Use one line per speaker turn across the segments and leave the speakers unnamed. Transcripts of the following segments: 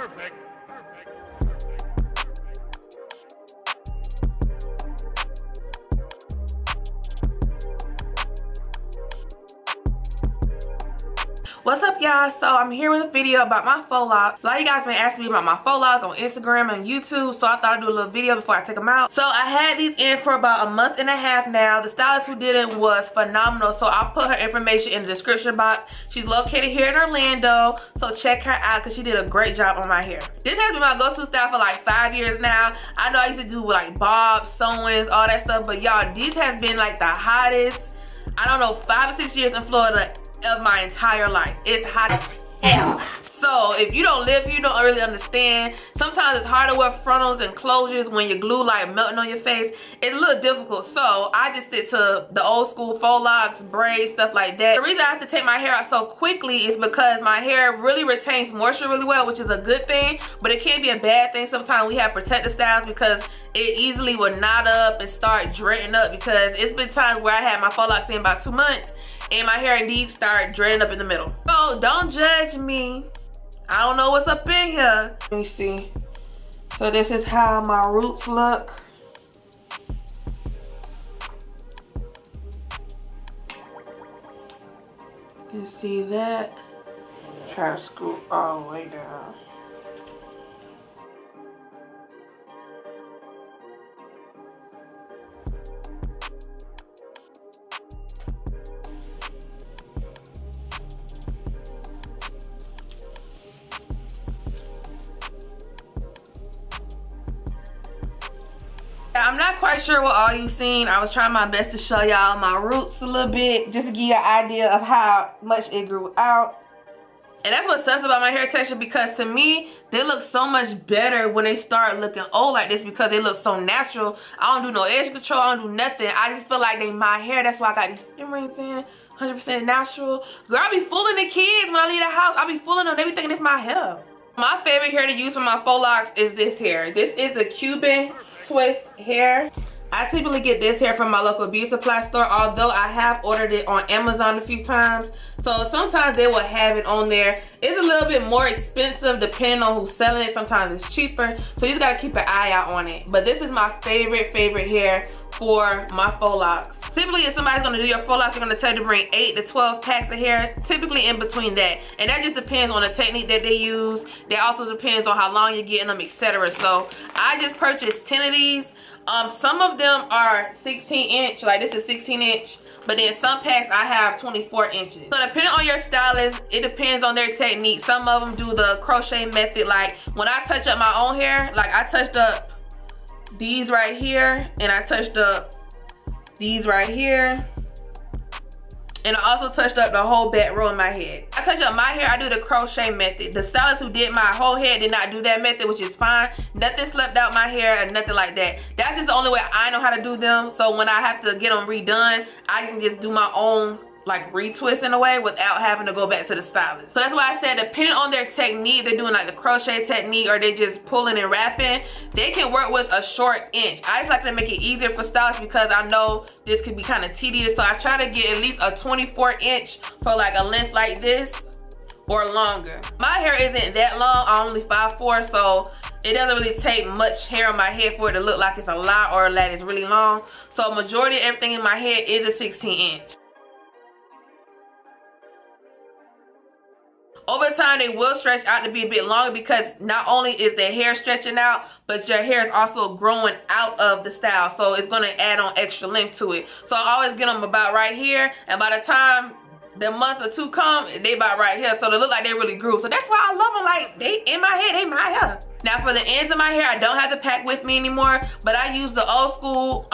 Perfect.
What's up, y'all? So I'm here with a video about my faux locs. A lot of you guys been asking me about my faux locs on Instagram and YouTube, so I thought I'd do a little video before I take them out. So I had these in for about a month and a half now. The stylist who did it was phenomenal, so I'll put her information in the description box. She's located here in Orlando, so check her out because she did a great job on my hair. This has been my go-to style for like 5 years now. I know I used to do like bobs, sew-ins, all that stuff, but y'all, these have been like the hottest, I don't know, 5 or 6 years in Florida of my entire life. It's hot as hell. So if you don't live here, you don't really understand. Sometimes it's hard to wear frontals and closures when your glue like melting on your face. It's a little difficult. So I just stick to the old school faux locs, braids, stuff like that. The reason I have to take my hair out so quickly is because my hair really retains moisture really well, which is a good thing, but it can be a bad thing. Sometimes we have protective styles because it easily will knot up and start dreading up, because it's been times where I had my faux locs in about 2 months and my hair indeed start dreading up in the middle. So don't judge me. I don't know what's up in here. Let me see. So this is how my roots look. You can see that. Try to scoop all the way down. I'm not quite sure what all you've seen. I was trying my best to show y'all my roots a little bit, just to give you an idea of how much it grew out. And that's what sucks about my hair texture, because to me, they look so much better when they start looking old like this, because they look so natural. I don't do no edge control, I don't do nothing. I just feel like they my hair. That's why I got these stem rings in, 100% natural. Girl, I be fooling the kids when I leave the house. I be fooling them. They be thinking it's my hair. My favorite hair to use for my faux locs is this hair. This is the Cuban twist hair. I typically get this hair from my local beauty supply store, although I have ordered it on Amazon a few times. So sometimes they will have it on there. It's a little bit more expensive depending on who's selling it. Sometimes it's cheaper. So you just gotta keep an eye out on it. But this is my favorite hair for my faux locs. Typically, if somebody's gonna do your faux locs, they're gonna tell you to bring 8 to 12 packs of hair, typically in between that. And that just depends on the technique that they use. That also depends on how long you're getting them, etc. So I just purchased 10 of these. Some of them are 16 inch, like this is 16 inch, but then some packs I have 24 inches. So depending on your stylist, it depends on their technique. Some of them do the crochet method. Like when I touch up my own hair, like I touched up these right here, and I touched up these right here, and I also touched up the whole back row in my head. I touch up my hair, I do the crochet method. The stylist who did my whole hair did not do that method, which is fine. Nothing slipped out my hair and nothing like that. That's just the only way I know how to do them. So when I have to get them redone, I can just do my own like retwist in a way without having to go back to the stylist. So that's why I said depending on their technique, they're doing like the crochet technique or they just pulling and wrapping, they can work with a short inch. I just like to make it easier for stylists because I know this could be kind of tedious. So I try to get at least a 24 inch for like a length like this or longer. My hair isn't that long, I'm only 5'4", so it doesn't really take much hair on my head for it to look like it's a lot or that it's really long. So majority of everything in my head is a 16 inch. Over time, they will stretch out to be a bit longer because not only is the hair stretching out, but your hair is also growing out of the style. So it's going to add on extra length to it. So I always get them about right here. And by the time the month or two come, they about right here. So they look like they really grew. So that's why I love them. Like, they in my hair, they my hair. Now for the ends of my hair, I don't have the pack with me anymore, but I use the old school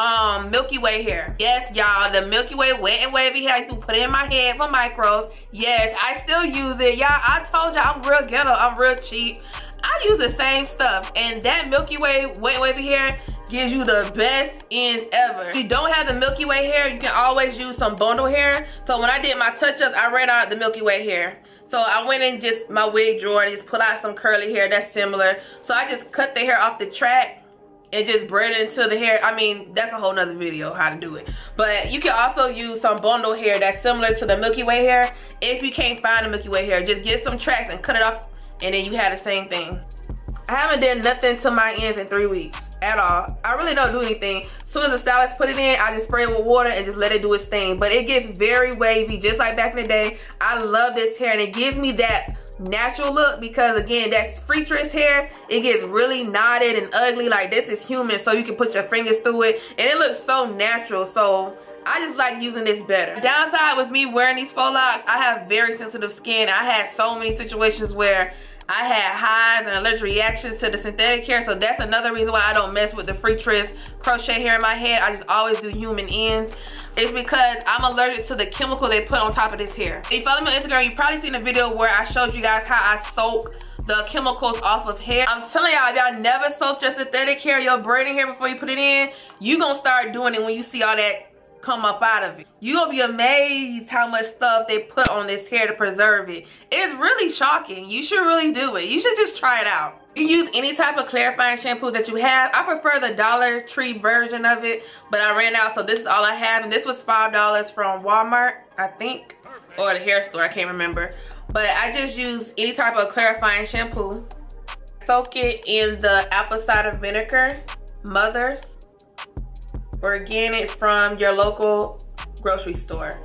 Milky Way hair. Yes, y'all, the Milky Way wet and wavy hair I used to put in my head for micros. Yes, I still use it. Y'all, I told y'all I'm real ghetto, I'm real cheap. I use the same stuff, and that Milky Way wet and wavy hair gives you the best ends ever. If you don't have the Milky Way hair, you can always use some bundle hair. So when I did my touch-ups, I ran out the Milky Way hair. So I went in just my wig drawer and just pull out some curly hair that's similar. So I just cut the hair off the track and just braid it into the hair. I mean, that's a whole nother video how to do it. But you can also use some bundle hair that's similar to the Milky Way hair. If you can't find the Milky Way hair, just get some tracks and cut it off and then you have the same thing. I haven't done nothing to my ends in 3 weeks at all. I really don't do anything. As soon as the stylist put it in, I just spray it with water and just let it do its thing. But it gets very wavy, just like back in the day. I love this hair, and it gives me that natural look because, again, that's Freetress hair. It gets really knotted and ugly. Like, this is human, so you can put your fingers through it, and it looks so natural. So I just like using this better. Downside with me wearing these Faux Locs, I have very sensitive skin. I had so many situations where I had hives and allergic reactions to the synthetic hair, so that's another reason why I don't mess with the Freetress crochet hair in my head. I just always do human ends. It's because I'm allergic to the chemical they put on top of this hair. If you follow me on Instagram, you've probably seen a video where I showed you guys how I soak the chemicals off of hair. I'm telling y'all, if y'all never soaked your synthetic hair, your braiding hair before you put it in, you gonna start doing it when you see all that come up out of it. You gonna be amazed how much stuff they put on this hair to preserve it. It's really shocking. You should really do it. You should just try it out. You can use any type of clarifying shampoo that you have. I prefer the Dollar Tree version of it, but I ran out, so this is all I have. And this was $5 from Walmart, I think, or the hair store, I can't remember. But I just use any type of clarifying shampoo. Soak it in the apple cider vinegar, Mother, organic from your local grocery store,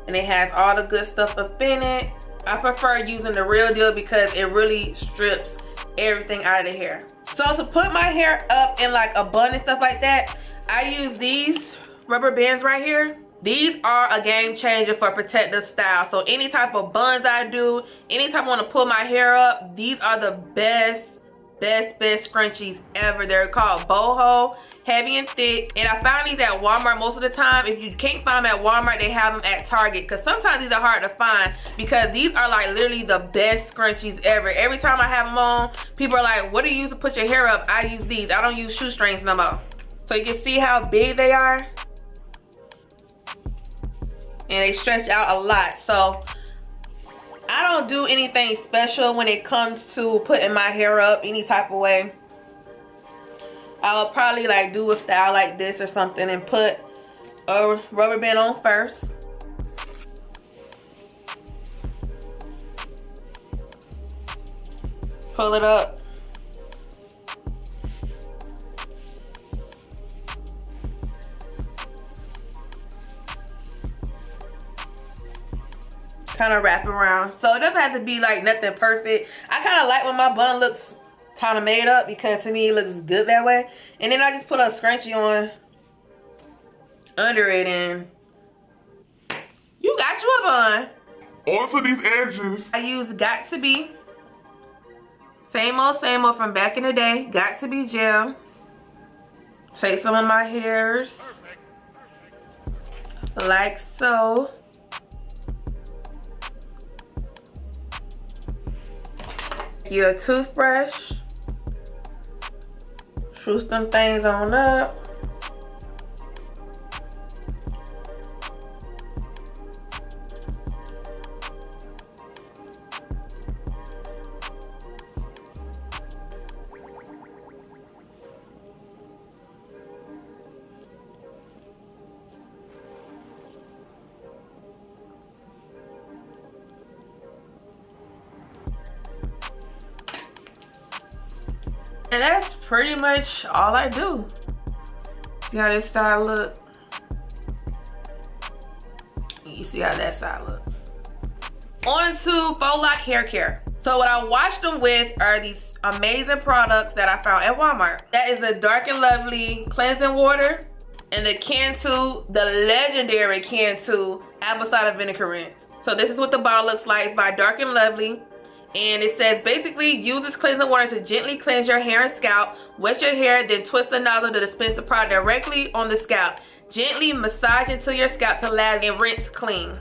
and it has all the good stuff up in it. I prefer using the real deal because it really strips everything out of the hair. So to put my hair up in like a bun and stuff like that, I use these rubber bands right here. These are a game changer for protective style. So any type of buns I do, anytime I want to pull my hair up, these are the best scrunchies ever. They're called boho, heavy and thick, and I found these at Walmart most of the time. If you can't find them at Walmart, they have them at Target, because sometimes these are hard to find, because these are like literally the best scrunchies ever. Every time I have them on, people are like, what do you use to put your hair up? I use these. I don't use shoestrings no more. So you can see how big they are, and they stretch out a lot. So I don't do anything special when it comes to putting my hair up any type of way. I would probably like do a style like this or something and put a rubber band on first. Pull it up. Kind of wrap around. So it doesn't have to be like nothing perfect. I kind of like when my bun looks kind of made up, because to me it looks good that way. And then I just put a scrunchie on under it, and you got you a bun.
Onto these edges.
I use Got To Be. Same old from back in the day. Got To Be gel. Take some of my hairs like so. Your toothbrush, spruce them things on up. And that's pretty much all I do. See how this side look? You see how that side looks. On to Faux Loc hair care. So what I washed them with are these amazing products that I found at Walmart. That is the Dark and Lovely cleansing water and the Cantu, the legendary Cantu apple cider vinegar rinse. So this is what the bottle looks like. It's by Dark and Lovely. And it says, basically, use this cleansing water to gently cleanse your hair and scalp. Wet your hair, then twist the nozzle to dispense the product directly on the scalp. Gently massage into your scalp to last and rinse clean.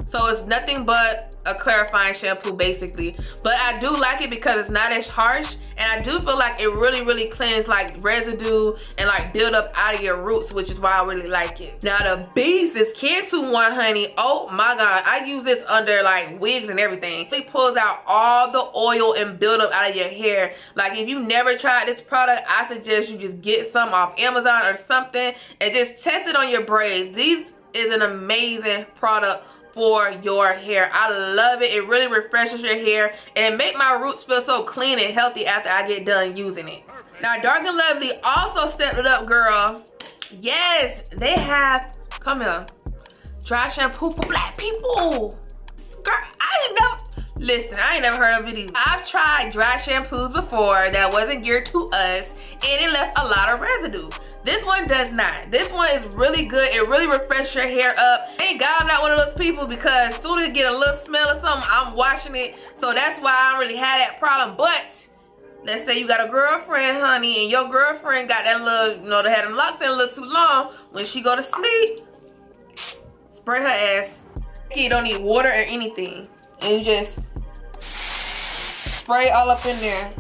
So it's nothing but a clarifying shampoo, basically. But I do like it because it's not as harsh, and I do feel like it really cleans like residue and like build up out of your roots, which is why I really like it. Now the beast is Cantu one, honey. Oh my god, I use this under like wigs and everything. It pulls out all the oil and build up out of your hair. Like, if you never tried this product, I suggest you just get some off Amazon or something and just test it on your braids. These is an amazing product for your hair. I love it. It really refreshes your hair and it makes my roots feel so clean and healthy after I get done using it. Now Dark and Lovely also stepped it up, girl. Yes, they have, come here, dry shampoo for black people. Girl, I ain't never heard of it. I've tried dry shampoos before that wasn't geared to us and it left a lot of residue. This one does not. This one is really good. It really refreshes your hair up. Thank God I'm not one of those people, because as soon as it get a little smell or something, I'm washing it. So that's why I don't really have that problem. But let's say you got a girlfriend, honey, and your girlfriend got that little, you know, they had them locks in a little too long. When she go to sleep, spray her ass. You don't need water or anything. And you just spray all up in there.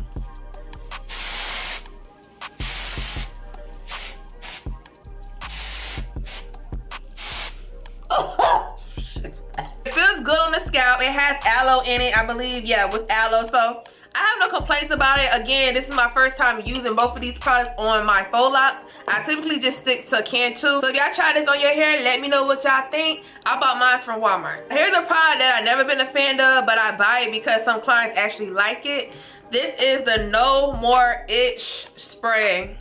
It feels good on the scalp. It has aloe in it, I believe. Yeah, with aloe. So I have no complaints about it. Again, this is my first time using both of these products on my Faux Locs. I typically just stick to Cantu. So if y'all try this on your hair, let me know what y'all think. I bought mine from Walmart. Here's a product that I've never been a fan of, but I buy it because some clients actually like it. This is the No More Itch Spray.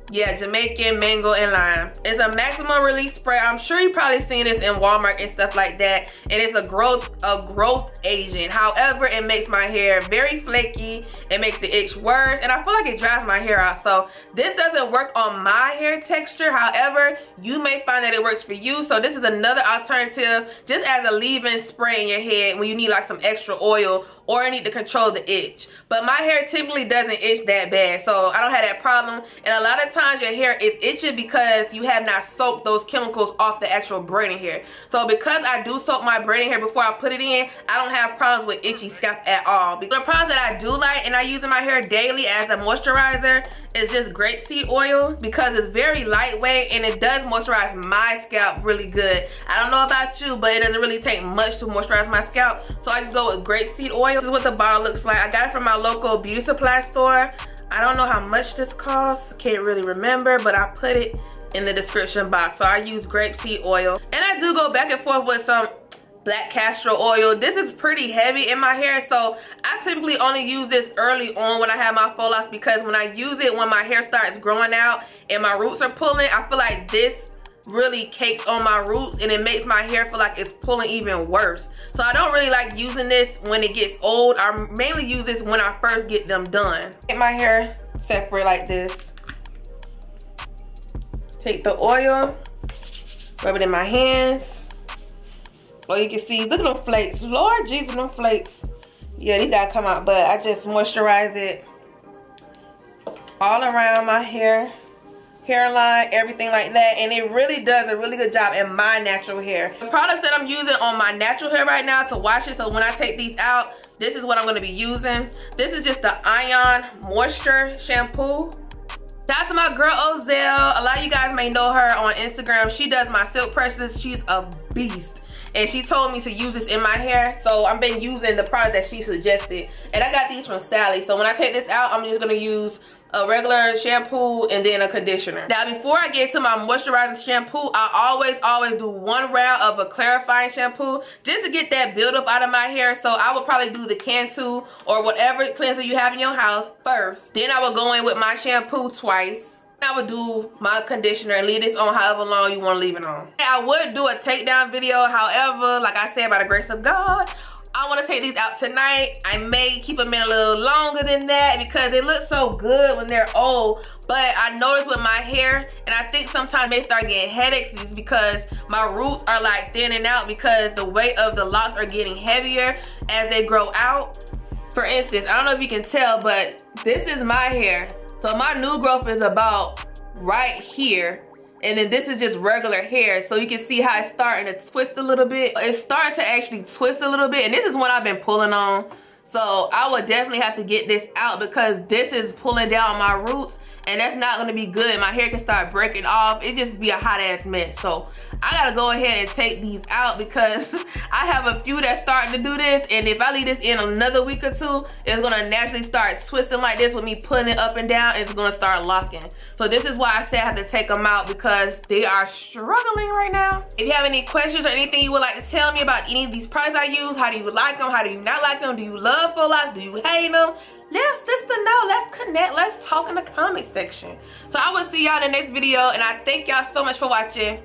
Yeah, Jamaican mango and lime. It's a maximum release spray. I'm sure you probably seen this in Walmart and stuff like that. And it's a growth agent. However, it makes my hair very flaky. It makes the itch worse, and I feel like it dries my hair out. So this doesn't work on my hair texture. However, you may find that it works for you. So this is another alternative, just as a leave-in spray in your head when you need like some extra oil or you need to control the itch. But my hair typically doesn't itch that bad, so I don't have that problem. And a lot of times your hair is itching because you have not soaked those chemicals off the actual braiding hair. So because I do soak my braiding hair before I put it in, I don't have problems with itchy scalp at all. The product that I do like and I use in my hair daily as a moisturizer is just Grape Seed Oil, because it's very lightweight and it does moisturize my scalp really good. I don't know about you, but it doesn't really take much to moisturize my scalp, so I just go with Grape Seed Oil. This is what the bottle looks like. I got it from my local beauty supply store. I don't know how much this costs, can't really remember, but I put it in the description box. So I use Grape Seed Oil, and I do go back and forth with some black castor oil. This is pretty heavy in my hair, so I typically only use this early on when I have my Faux Locs, because when I use it when my hair starts growing out and my roots are pulling, I feel like this really cakes on my roots and it makes my hair feel like it's pulling even worse. So I don't really like using this when it gets old. I mainly use this when I first get them done. Get my hair separate like this. Take the oil, rub it in my hands. Or you can see, look at them flakes. Lord Jesus, them flakes. Yeah, these gotta come out, but I just moisturize it all around my hair, hairline, everything like that, and it really does a really good job in my natural hair. The products that I'm using on my natural hair right now to wash it, so when I take these out, this is what I'm gonna be using. This is just the Ion Moisture Shampoo. That's my girl Ozell. A lot of you guys may know her on Instagram. She does my silk presses. She's a beast. And she told me to use this in my hair, so I've been using the product that she suggested. And I got these from Sally, so when I take this out, I'm just gonna use a regular shampoo and then a conditioner. Now before I get to my moisturizing shampoo, I always do one round of a clarifying shampoo just to get that buildup out of my hair. So I would probably do the Cantu or whatever cleanser you have in your house first. Then I would go in with my shampoo twice. I would do my conditioner and leave this on however long you want to leave it on. I would do a takedown video, however, like I said, by the grace of God, I want to take these out tonight. I may keep them in a little longer than that because they look so good when they're old. But I noticed with my hair, and I think sometimes they start getting headaches, is because my roots are like thinning out because the weight of the locks are getting heavier as they grow out. For instance, I don't know if you can tell, but this is my hair. So my new growth is about right here. And then this is just regular hair. So you can see how it's starting to twist a little bit. It's starting to actually twist a little bit. And this is what I've been pulling on. So I would definitely have to get this out because this is pulling down my roots. and that's not gonna be good. My hair can start breaking off. It just be a hot ass mess. So I gotta go ahead and take these out because I have a few that's starting to do this, and if I leave this in another week or two, it's gonna naturally start twisting like this with me putting it up and down. It's gonna start locking. So this is why I said I have to take them out, because they are struggling right now. If you have any questions or anything you would like to tell me about any of these products I use, how do you like them, how do you not like them, do you love Faux Locs, do you hate them? Let sister know. Let's connect. Let's talk in the comment section. So I will see y'all in the next video, and I thank y'all so much for watching.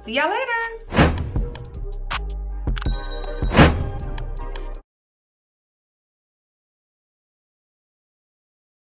See y'all later.